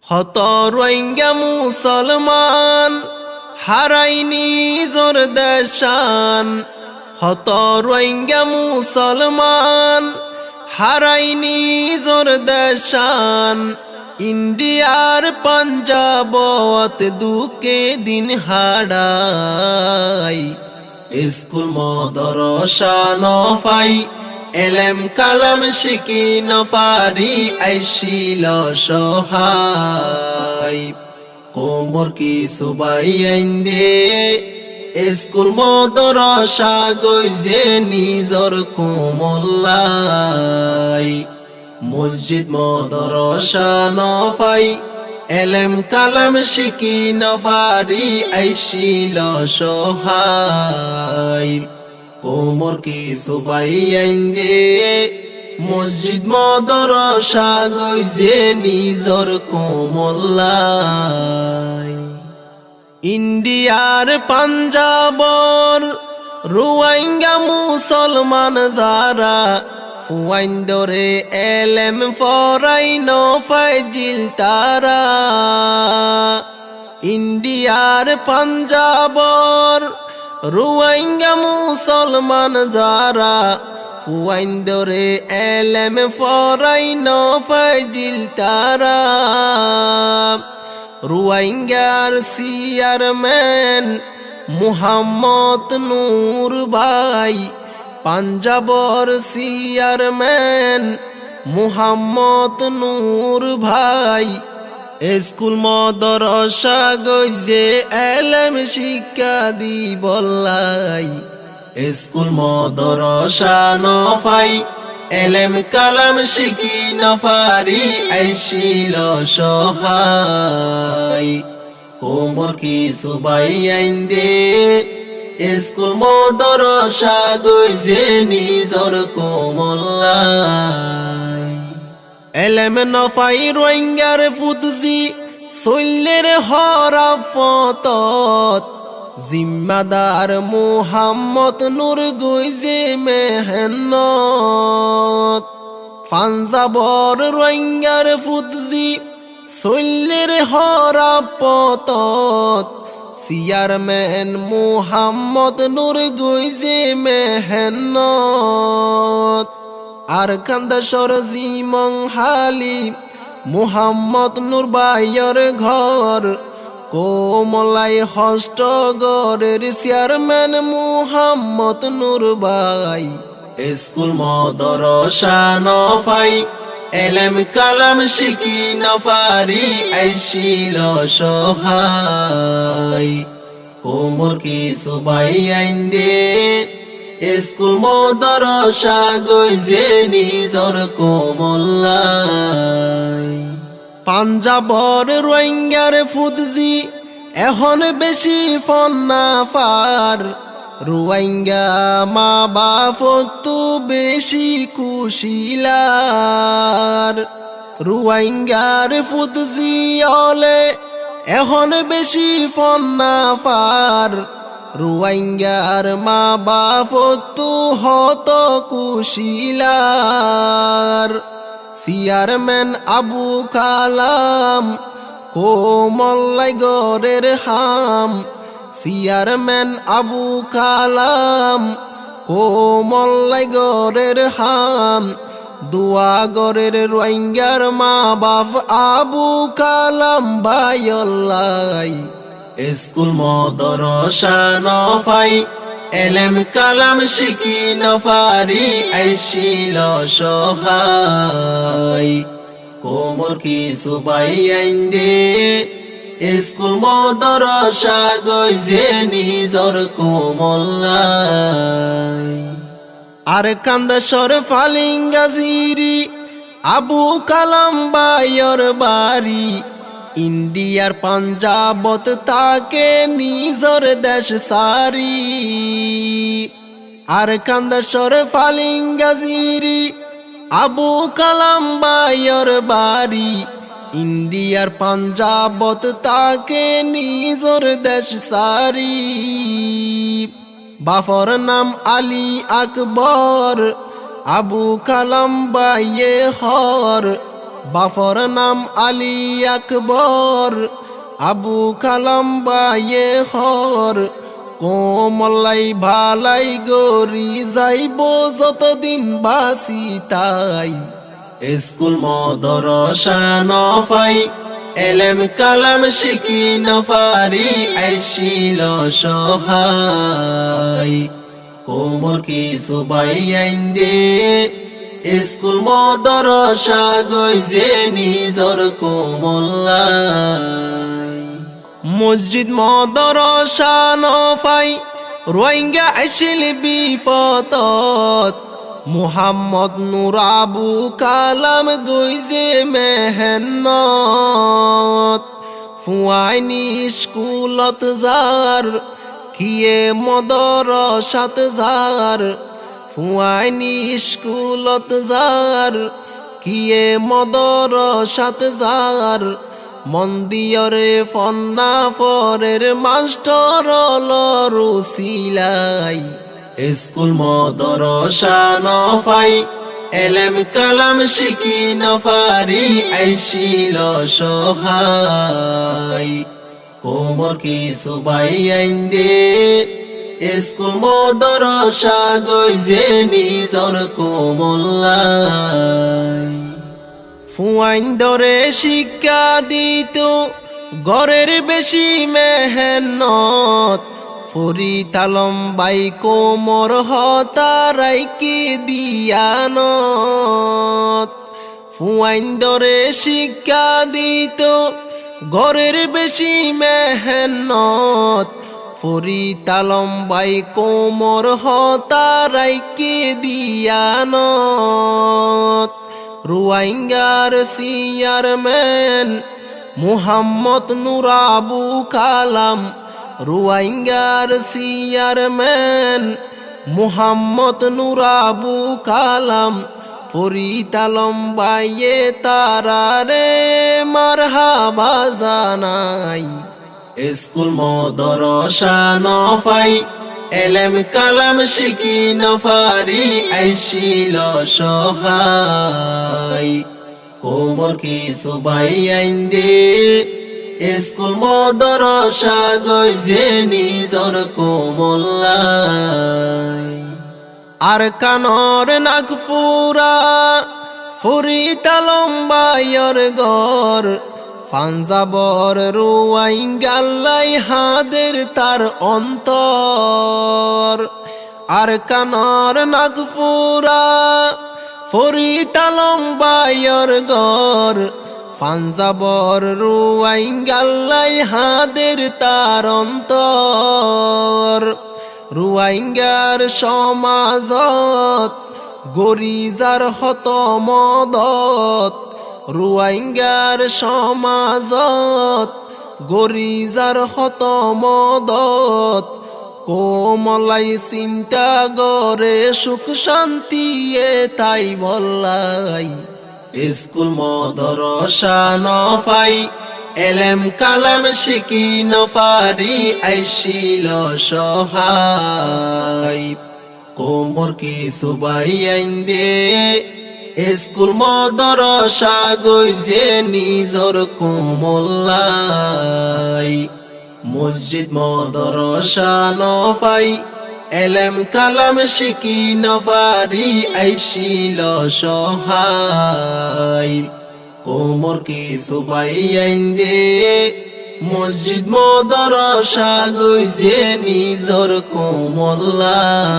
হত রোহিঙ্গা মুসলমান হারাইনি জোর দেশান। হত রোহিঙ্গা মুসলমান হারাইনি জোর দেশান। ইন্ডিয়ার পাঞ্জাবত দুকে দিন হারাই। স্কুল মদরসা নফাই এলেম কালাম শিখি নফারি আইসিল সহায়। কোমর কি সুবাই আইন্দে স্কুল মদরসা গইজে নিজর কোমল্লাই। মসজিদ মদরসা নফাই এলেম কালাম শিখি নফারি আইসিল সহায়। কোমর কি সুবাই আইন্দে মসজিদ মদরসা গইজে নিজর কোমল্লাই। ইন্ডিয়ার পাঞ্জাবর রোহিঙ্গা মুসলমান যারা ফুয়াইন্দরে এলেম ফরাই নফাইজিল তারা। ইন্ডিয়ার পাঞ্জাবর রোহিঙ্গা মুসলমান যারা ফুয়াইন্দরে এলেম ফরাই নফাইজিল তারা। রোহিঙ্গার চেয়ারম্যান মুহাম্মদ নূর ভাই, পাঞ্জাবর চেয়ারম্যান মুহাম্মদ নূর ভাই। স্কুল মদরসা গইজে এলেম শিক্ষা দিবল্লাই। স্কুল মদরসা নফাই এলেম কালাম শিখি নফারি আইসিল সহায়। কোমর কি সুবাই আইন্দে স্কুল মদরসা গইজে নিজর কোমল্লাই। এলেম নফাই রোহিঙ্গার ফুতজি শৈলের হরাফতত। জিম্মাদার মুহাম্মদ নূর গইজে মেহনত। পাঞ্জাবর রোহিঙ্গার ফুতজি শৈলের হরাফতত। চেয়ারম্যান মুহাম্মদ নূর গইজে মেহনত। আর কান্দাসর জিমং হালি মুহাম্মদ নূর ভাইয়ের ঘর। কোমলাই হস্তগড়ের চেয়ারম্যান মুহাম্মদ নূর ভাই। স্কুল মদরসা নফাই এলেম কালাম শিখি নফারি আইসিল সহায়। কোমর কি সুবাই আইন্দে স্কুল মদরসা গইজে নিজর কোমল্লাই। পাঞ্জাবর রোহিঙ্গার ফুতজি এখন বেশি ফন্নাফার। রোহিঙ্গা মা বাপতু বেশি কুশিলার। রোহিঙ্গার ফুতজি হলে এখন বেশি ফন্নাফার। রোহিঙ্গার মা বাপতু হত কুশিলার। চেয়ারম্যান আবু কালাম কোমল্লাই গড়ের হাম। চেয়ারম্যান আবু কালাম কোমল্লাই গড়ের হাম। দুয়া গড়ের রোহিঙ্গার মা বাপ আবু কালাম ভাইল্লাই। স্কুল মদরসা নফাই এলেম কালাম শিখি নফারি আইসিল সহায়। কোমর কি সুবাই আইন্দে স্কুল মদরসা গইজে নিজর কোমল্লাই। আর কান্দাসর ফালিঙ্গাজিরি আবু কালাম ভাইয়ের বাড়ি। ইন্ডিয়ার পাঞ্জাবত তাকে নিজর দেশ সারি। আর কান্দাসর ফালিঙ্গাজিরি আবু কালাম ভাইয়ের বাড়ি। ইন্ডিয়ার পাঞ্জাবত তাকে নিজর দেশ সারি। বাফর নাম আলী আকবর আবু কালাম বাইয়ে হর বাফর নাম আলী আকবর আবু কালাম বায়ে হর কোমলাই ভালাই গরি যাইব যতদিন বাসি তাই স্কুল মদরসা নফাই এলেম কালাম শিখি নফারি আইসিল সহায় কোমর কি সুবাই আইন্দে স্কুল মদরসা গই যে নিজর কোমল্লাই মসজিদ মদরসা নফাই রোহিঙ্গা আইসিল বিপতত মুহাম্মদ নূর আবু কালাম গইজে মেহনত ফুয়াইনি স্কুলত যার কিয়ে মদরসাত যার ফুয়াইনি স্কুলত যার কিয়ে মদরসাত যার মন্দিরে ফন্না পরের মাস্টর লরুসিলাই স্কুল মদরসা নফাই এলেম কালাম শিখি নফারি আইসিল সহায় কোমর কি সুবাই আইন্দে স্কুল মদরসা গই যে নিজর কোমল্লাই ফুয়াইন ধরে শিক্ষা দিত ঘরের বেশি মেহনত ফরি তালম বাই কোমর হতারাই কি দিয়ানত ফুয়াইন ধরে শিক্ষা দিত ঘরের বেশি মেহনত ফরি তালম বাই কোমর হতারাই কি দিয়ানত রোহিঙ্গার চেয়ারম্যান মুহাম্মদ নূর আবু কালাম রোহিঙ্গার চেয়ারম্যান মুহাম্মদ নূর আবু কালাম পরিতালম বাইয়ে তারারে মারহাবা জানাই স্কুল মদরসা নফাই এলেম কালাম শিখি নফারি আইসিল সহায় কোমর কি সুবাই আইন্দে স্কুল মদরসা গই যে নিজর কোমল্লাই আর কানর নাগপুরা ফুরি তালম বাইর গর পাঞ্জাবর রোহিঙ্গাল্লাই হাদের তার অন্তর আর কানর নাগপুরা ফুরি তালম বাইর গর পাঞ্জাবর রোহিঙ্গাল্লাই হাদের তার অন্তর রোহিঙ্গার সমাজত গরিজার হত মদত রোহিঙ্গার সমাজত গরিজার হত মদত কোমলাই চিন্তা গরে সুখ শান্তি তাই বললাই স্কুল মদরসা নফাই এলেম কালাম শিখি নফারি আইসিল সহায় কোমর কি সুবাই আইন্দে স্কুল মদরসা গই যে নিজর কোমল্লাই মসজিদ মদরসা নফাই এলেম কালাম শিখি নফারি আইসিল সহায় কোমর কি সুবাই আইন্দে মসজিদ মদরসা গই যে নিজর কোমল্লাই।